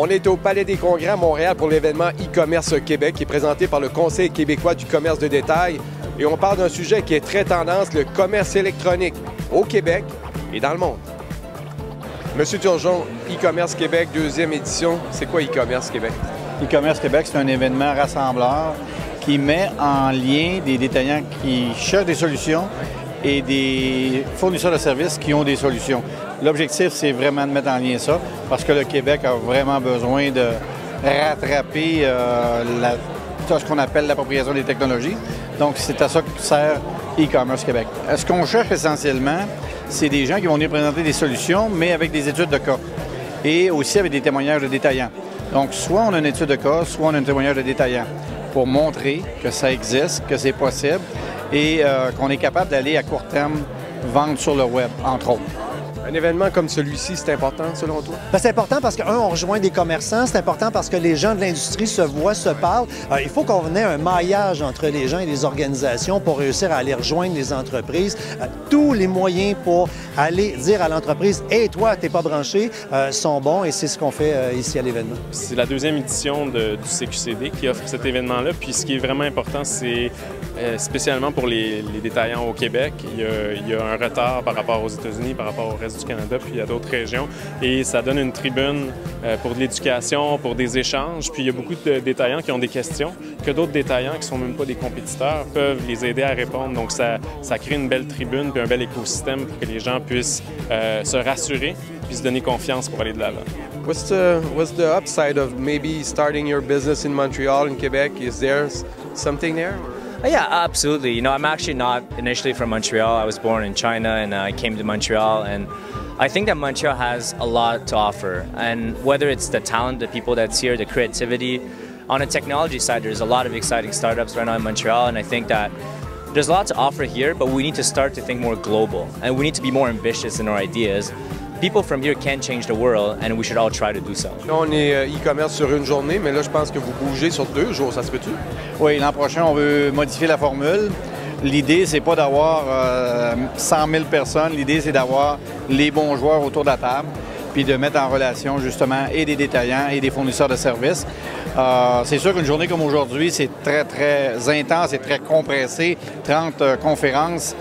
On est au Palais des Congrès à Montréal pour l'événement e-commerce Québec qui est présenté par le Conseil québécois du commerce de détail. Et on parle d'un sujet qui est très tendance, le commerce électronique au Québec et dans le monde. Monsieur Turgeon, e-commerce Québec, deuxième édition. C'est quoi e-commerce Québec? E-commerce Québec, c'est un événement rassembleur qui met en lien des détaillants qui cherchent des solutions et des fournisseurs de services qui ont des solutions. L'objectif, c'est vraiment de mettre en lien ça, parce que le Québec a vraiment besoin de rattraper ce qu'on appelle l'appropriation des technologies. Donc, c'est à ça que sert e-commerce Québec. Ce qu'on cherche essentiellement, c'est des gens qui vont venir présenter des solutions, mais avec des études de cas et aussi avec des témoignages de détaillants. Donc, soit on a une étude de cas, soit on a un témoignage de détaillant pour montrer que ça existe, que c'est possible et qu'on est capable d'aller à court terme vendre sur le web, entre autres. Un événement comme celui-ci, c'est important selon toi? Bien, c'est important parce on rejoint des commerçants, c'est important parce que les gens de l'industrie se voient, se parlent. Il faut qu'on ait un maillage entre les gens et les organisations pour réussir à aller rejoindre les entreprises. Tous les moyens pour aller dire à l'entreprise « Hey, toi, t'es pas branché sont bons et c'est ce qu'on fait ici à l'événement. C'est la deuxième édition du CQCD qui offre cet événement-là. Puis ce qui est vraiment important, c'est spécialement pour les détaillants au Québec, il y a un retard par rapport aux États-Unis, par rapport au reste du Canada, puis à d'autres régions. Et ça donne une tribune pour de l'éducation, pour des échanges. Puis il y a beaucoup de détaillants qui ont des questions, que d'autres détaillants qui ne sont même pas des compétiteurs peuvent les aider à répondre. Donc ça crée une belle tribune puis un bel écosystème pour que les gens puissent se rassurer puis se donner confiance pour aller de l'avant. What's the upside of maybe starting your business in Montreal, in Quebec? Is there something there? Yeah, absolutely. You know, I'm actually not initially from Montreal. I was born in China and I came to Montreal, and I think that Montreal has a lot to offer. And whether it's the talent, the people that's here, the creativity, on the technology side, there's a lot of exciting startups right now in Montreal, and I think that there's a lot to offer here, but we need to start to think more global, and we need to be more ambitious in our ideas. People from here can change the world, and we should all try to do so. Là, on est e-commerce sur une journée, mais là, je pense que vous bougez sur 2 jours, ça se peut-tu? Oui, l'an prochain, on veut modifier la formule. L'idée, c'est pas d'avoir 100 000 personnes. L'idée, c'est d'avoir les bons joueurs autour de la table, puis de mettre en relation, justement, et des détaillants et des fournisseurs de services. C'est sûr qu'une journée comme aujourd'hui, c'est très, très intense et très compressé. 30 conférences,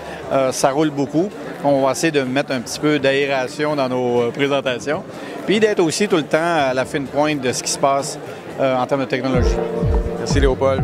ça roule beaucoup. On va essayer de mettre un petit peu d'aération dans nos présentations, puis d'être aussi tout le temps à la fine pointe de ce qui se passe en termes de technologie. Merci Léopold.